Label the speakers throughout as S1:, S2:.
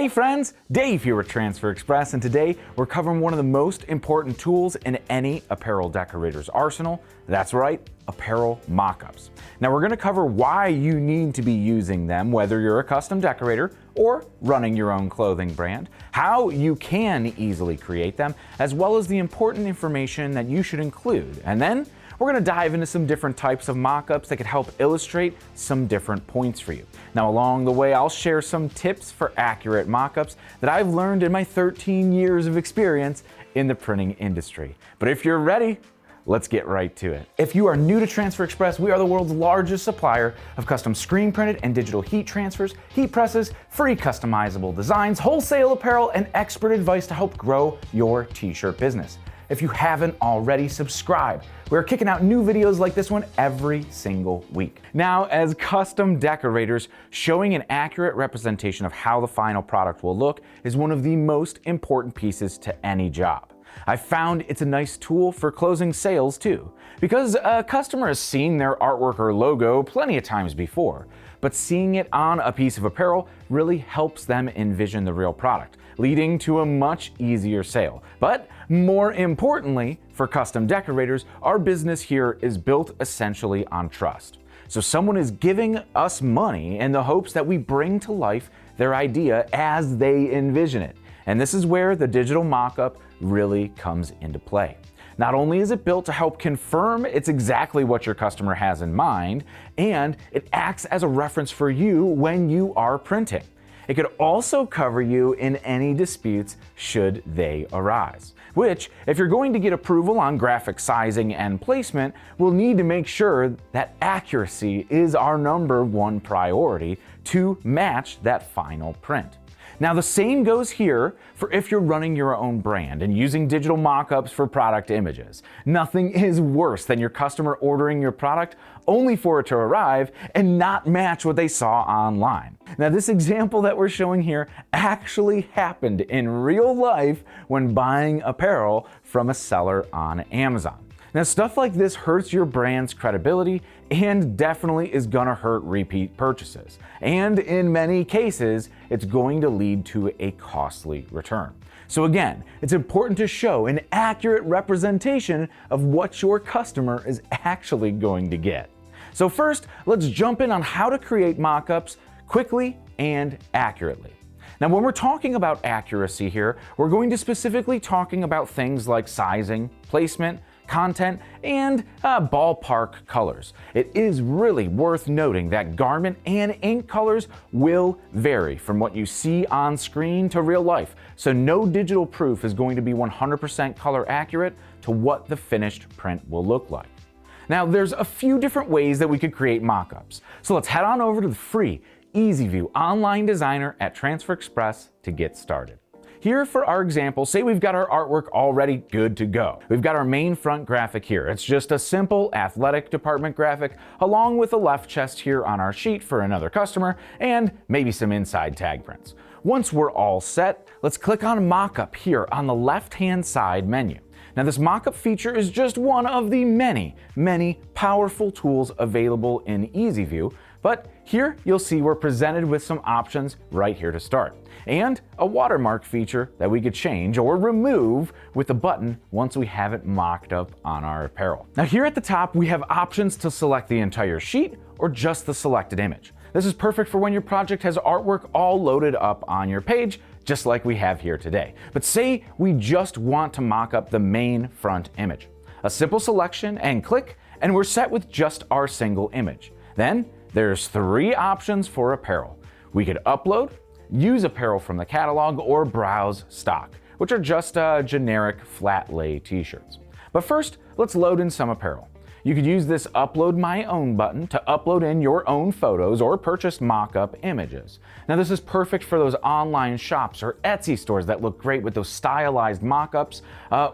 S1: Hey friends, Dave here with Transfer Express, and today we're covering one of the most important tools in any apparel decorator's arsenal. That's right, apparel mockups. Now we're going to cover why you need to be using them, whether you're a custom decorator or running your own clothing brand, how you can easily create them, as well as the important information that you should include. And then we're going to dive into some different types of mockups that could help illustrate some different points for you. Now along the way, I'll share some tips for accurate mockups that I've learned in my 13 years of experience in the printing industry. But if you're ready, let's get right to it. If you are new to Transfer Express, we are the world's largest supplier of custom screen printed and digital heat transfers, heat presses, free customizable designs, wholesale apparel, and expert advice to help grow your t-shirt business. If you haven't already, subscribe. We're kicking out new videos like this one every single week. Now, as custom decorators, showing an accurate representation of how the final product will look is one of the most important pieces to any job. I've found it's a nice tool for closing sales too, because a customer has seen their artwork or logo plenty of times before, but seeing it on a piece of apparel really helps them envision the real product, leading to a much easier sale. But more importantly, for custom decorators, our business here is built essentially on trust. So someone is giving us money in the hopes that we bring to life their idea as they envision it. And this is where the digital mock-up really comes into play. Not only is it built to help confirm it's exactly what your customer has in mind, and it acts as a reference for you when you are printing. It could also cover you in any disputes should they arise, which, if you're going to get approval on graphic sizing and placement, we'll need to make sure that accuracy is our #1 priority to match that final print. Now the same goes here for if you're running your own brand and using digital mockups for product images. Nothing is worse than your customer ordering your product only for it to arrive and not match what they saw online. Now this example that we're showing here actually happened in real life when buying apparel from a seller on Amazon. Now stuff like this hurts your brand's credibility and definitely is gonna hurt repeat purchases. And in many cases, it's going to lead to a costly return. So again, it's important to show an accurate representation of what your customer is actually going to get. So first, let's jump in on how to create mockups quickly and accurately. Now when we're talking about accuracy here, we're going to specifically talking about things like sizing, placement, content, and ballpark colors. It is really worth noting that garment and ink colors will vary from what you see on screen to real life, so no digital proof is going to be 100% color accurate to what the finished print will look like. Now there's a few different ways that we could create mockups, so let's head on over to the free EasyView online designer at Transfer Express to get started. Here for our example, say we've got our artwork already good to go. We've got our main front graphic here. It's just a simple athletic department graphic along with a left chest here on our sheet for another customer and maybe some inside tag prints. Once we're all set, let's click on Mockup here on the left-hand side menu. Now this mockup feature is just one of the many powerful tools available in EasyView, but here you'll see we're presented with some options right here to start, and a watermark feature that we could change or remove with the button once we have it mocked up on our apparel. Now here at the top we have options to select the entire sheet or just the selected image. This is perfect for when your project has artwork all loaded up on your page, just like we have here today. But say we just want to mock up the main front image. A simple selection and click, and we're set with just our single image. Then there's 3 options for apparel. We could upload, use apparel from the catalog, or browse stock, which are just generic flat lay t-shirts. But first, let's load in some apparel. You could use this Upload My Own button to upload in your own photos or purchase mock-up images. Now this is perfect for those online shops or Etsy stores that look great with those stylized mock-ups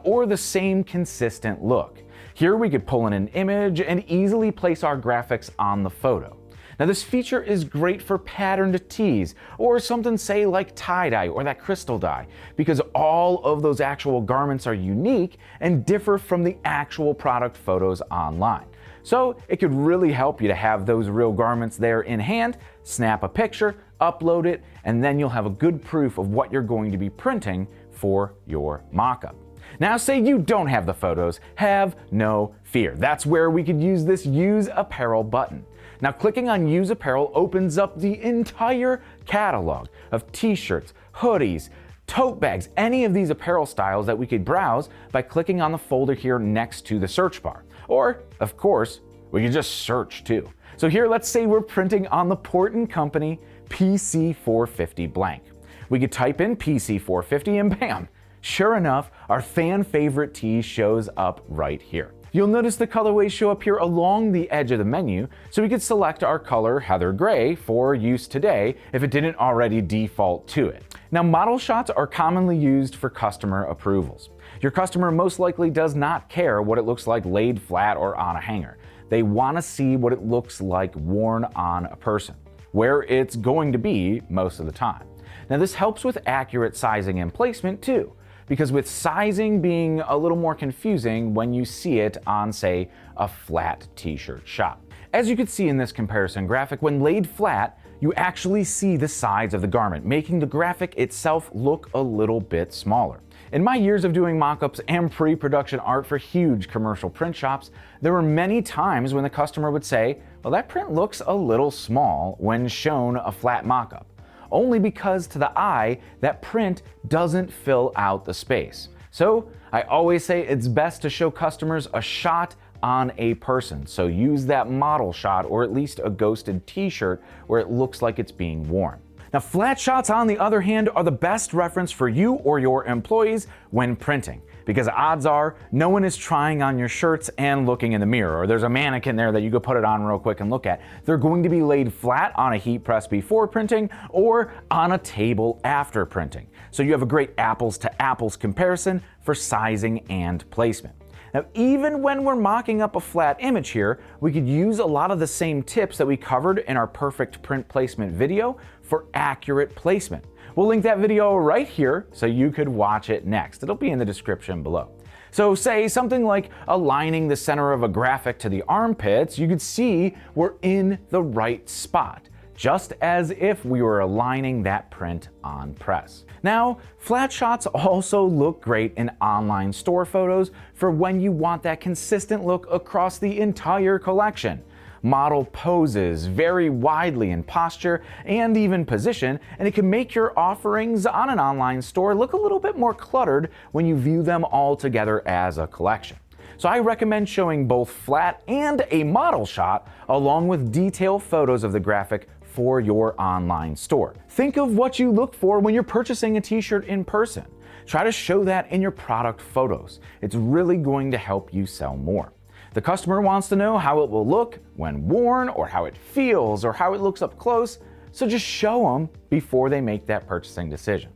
S1: or the same consistent look. Here we could pull in an image and easily place our graphics on the photo. Now this feature is great for patterned tees or something say like tie-dye or that crystal dye, because all of those actual garments are unique and differ from the actual product photos online. So it could really help you to have those real garments there in hand, snap a picture, upload it, and then you'll have a good proof of what you're going to be printing for your mock-up. Now, say you don't have the photos, have no fear. That's where we could use this Use Apparel button. Now, clicking on Use Apparel opens up the entire catalog of t-shirts, hoodies, tote bags, any of these apparel styles that we could browse by clicking on the folder here next to the search bar. Or, of course, we can just search too. So here, let's say we're printing on the Port & Company PC450 blank. We could type in PC450 and bam! Sure enough, our fan favorite tee shows up right here. You'll notice the colorways show up here along the edge of the menu, so we could select our color Heather Gray for use today if it didn't already default to it. Now, model shots are commonly used for customer approvals. Your customer most likely does not care what it looks like laid flat or on a hanger. They want to see what it looks like worn on a person, where it's going to be most of the time. Now, this helps with accurate sizing and placement too, because with sizing being a little more confusing when you see it on, say, a flat t-shirt shot. As you can see in this comparison graphic, when laid flat, you actually see the sides of the garment, making the graphic itself look a little bit smaller. In my years of doing mock-ups and pre-production art for huge commercial print shops, there were many times when the customer would say, well, that print looks a little small when shown a flat mock-up, only because to the eye, that print doesn't fill out the space. So I always say it's best to show customers a shot on a person. So use that model shot or at least a ghosted t-shirt where it looks like it's being worn. Now, flat shots, on the other hand, are the best reference for you or your employees when printing, because odds are no one is trying on your shirts and looking in the mirror, or there's a mannequin there that you could put it on real quick and look at. They're going to be laid flat on a heat press before printing or on a table after printing. So you have a great apples to apples comparison for sizing and placement. Now, even when we're mocking up a flat image here, we could use a lot of the same tips that we covered in our perfect print placement video for accurate placement. We'll link that video right here so you could watch it next. It'll be in the description below. So say something like aligning the center of a graphic to the armpits, you could see we're in the right spot, just as if we were aligning that print on press. Now, flat shots also look great in online store photos for when you want that consistent look across the entire collection. Model poses vary widely in posture and even position, and it can make your offerings on an online store look a little bit more cluttered when you view them all together as a collection. So I recommend showing both flat and a model shot along with detailed photos of the graphic for your online store. Think of what you look for when you're purchasing a t-shirt in person. Try to show that in your product photos. It's really going to help you sell more. The customer wants to know how it will look when worn, or how it feels, or how it looks up close, so just show them before they make that purchasing decision.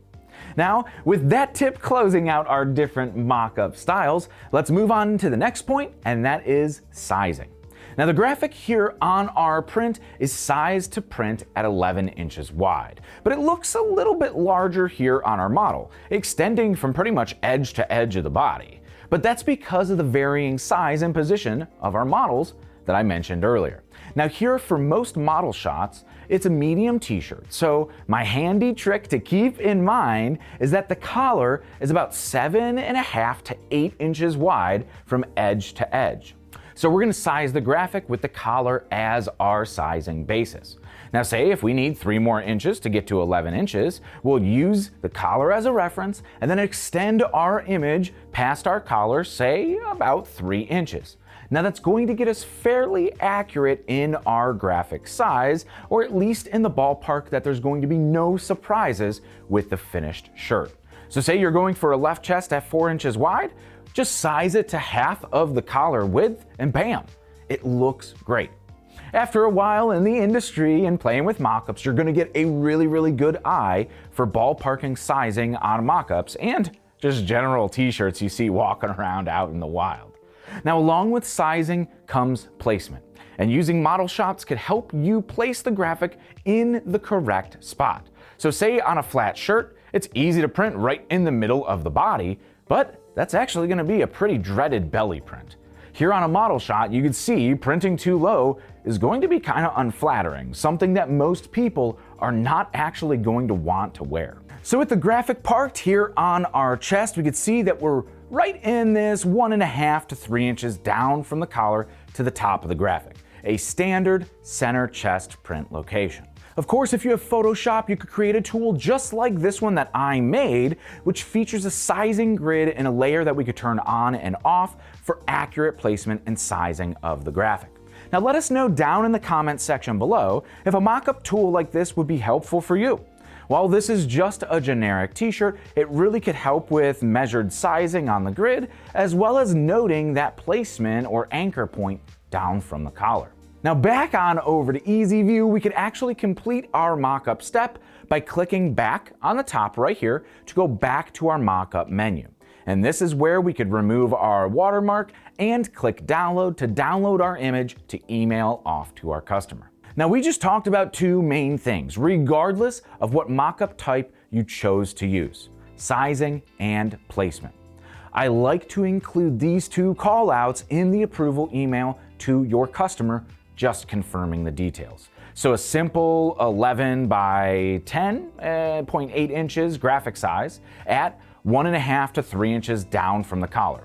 S1: Now, with that tip closing out our different mock-up styles, let's move on to the next point, and that is sizing. Now, the graphic here on our print is sized to print at 11 inches wide, but it looks a little bit larger here on our model, extending from pretty much edge to edge of the body. But that's because of the varying size and position of our models that I mentioned earlier. Now, here for most model shots, it's a medium t-shirt. So my handy trick to keep in mind is that the collar is about 7.5 to 8 inches wide from edge to edge. So we're going to size the graphic with the collar as our sizing basis. Now, say if we need 3 more inches to get to 11 inches, we'll use the collar as a reference and then extend our image past our collar, say about 3 inches. Now, that's going to get us fairly accurate in our graphic size, or at least in the ballpark that there's going to be no surprises with the finished shirt. So say you're going for a left chest at 4 inches wide, just size it to half of the collar width and bam, it looks great. After a while in the industry and playing with mockups, you're going to get a really good eye for ballparking sizing on mockups and just general t-shirts you see walking around out in the wild. Now, along with sizing comes placement, and using model shots could help you place the graphic in the correct spot. So say on a flat shirt, it's easy to print right in the middle of the body, but that's actually going to be a pretty dreaded belly print. Here on a model shot, you can see printing too low is going to be kind of unflattering, something that most people are not actually going to want to wear. So with the graphic parked here on our chest, we can see that we're right in this 1.5 to 3 inches down from the collar to the top of the graphic, a standard center chest print location. Of course, if you have Photoshop, you could create a tool just like this one that I made, which features a sizing grid and a layer that we could turn on and off for accurate placement and sizing of the graphic. Now let us know down in the comments section below if a mockup tool like this would be helpful for you. While this is just a generic t-shirt, it really could help with measured sizing on the grid, as well as noting that placement or anchor point down from the collar. Now back on over to Easy View, we could actually complete our mockup step by clicking back on the top right here to go back to our mockup menu. And this is where we could remove our watermark and click download to download our image to email off to our customer. Now we just talked about two main things, regardless of what mockup type you chose to use: sizing and placement. I like to include these two callouts in the approval email to your customer, just confirming the details. So a simple 11 by 10.8 inches graphic size at 1.5 to 3 inches down from the collar.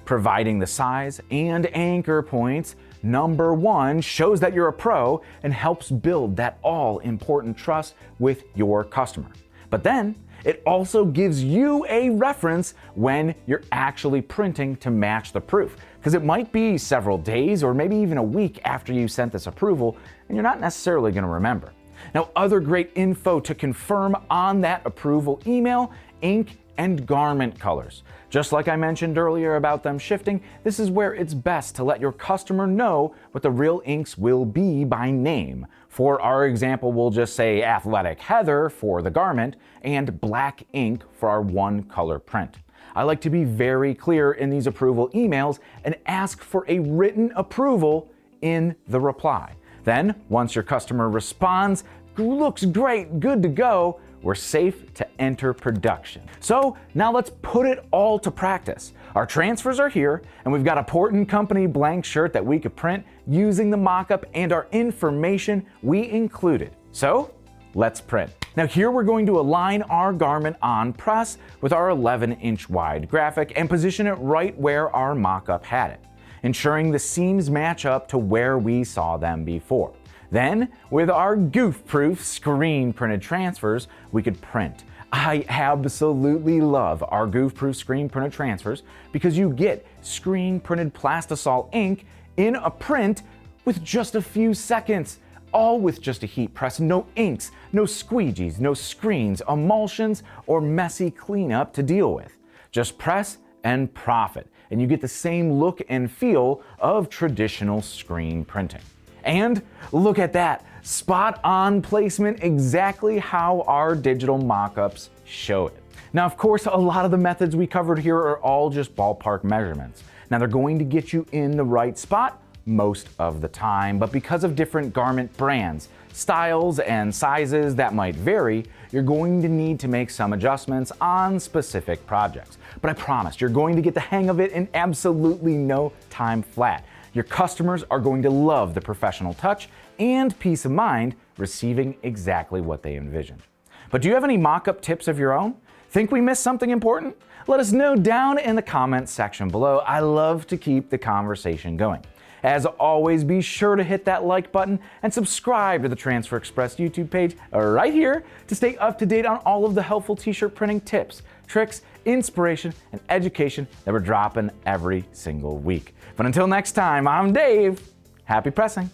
S1: Providing the size and anchor points, number one, shows that you're a pro and helps build that all-important trust with your customer. But then, it also gives you a reference when you're actually printing to match the proof, because it might be several days or maybe even a week after you sent this approval, and you're not necessarily going to remember. Now, other great info to confirm on that approval email: ink and garment colors. Just like I mentioned earlier about them shifting, this is where it's best to let your customer know what the real inks will be by name. For our example, we'll just say Athletic Heather for the garment and black ink for our one color print. I like to be very clear in these approval emails and ask for a written approval in the reply. Then, once your customer responds, looks great, good to go, we're safe to enter production. So now let's put it all to practice. Our transfers are here, and we've got a Port & Company blank shirt that we could print using the mockup and our information we included. So let's print. Now here we're going to align our garment on press with our 11-inch wide graphic and position it right where our mockup had it, ensuring the seams match up to where we saw them before. Then, with our goof-proof screen printed transfers, we could print. I absolutely love our goof-proof screen printed transfers because you get screen printed plastisol ink in a print with just a few seconds, all with just a heat press. No inks, no squeegees, no screens, emulsions, or messy cleanup to deal with. Just press and profit, and you get the same look and feel of traditional screen printing. And look at that, spot on placement, exactly how our digital mockups show it. Now, of course, a lot of the methods we covered here are all just ballpark measurements. Now, they're going to get you in the right spot most of the time, but because of different garment brands, styles, and sizes that might vary, you're going to need to make some adjustments on specific projects. But I promise, you're going to get the hang of it in absolutely no time flat. Your customers are going to love the professional touch and peace of mind receiving exactly what they envisioned. But do you have any mock-up tips of your own? Think we missed something important? Let us know down in the comments section below. I love to keep the conversation going. As always, be sure to hit that like button and subscribe to the Transfer Express YouTube page right here to stay up to date on all of the helpful t-shirt printing tips, tricks, inspiration, and education that we're dropping every single week. But until next time, I'm Dave. Happy pressing.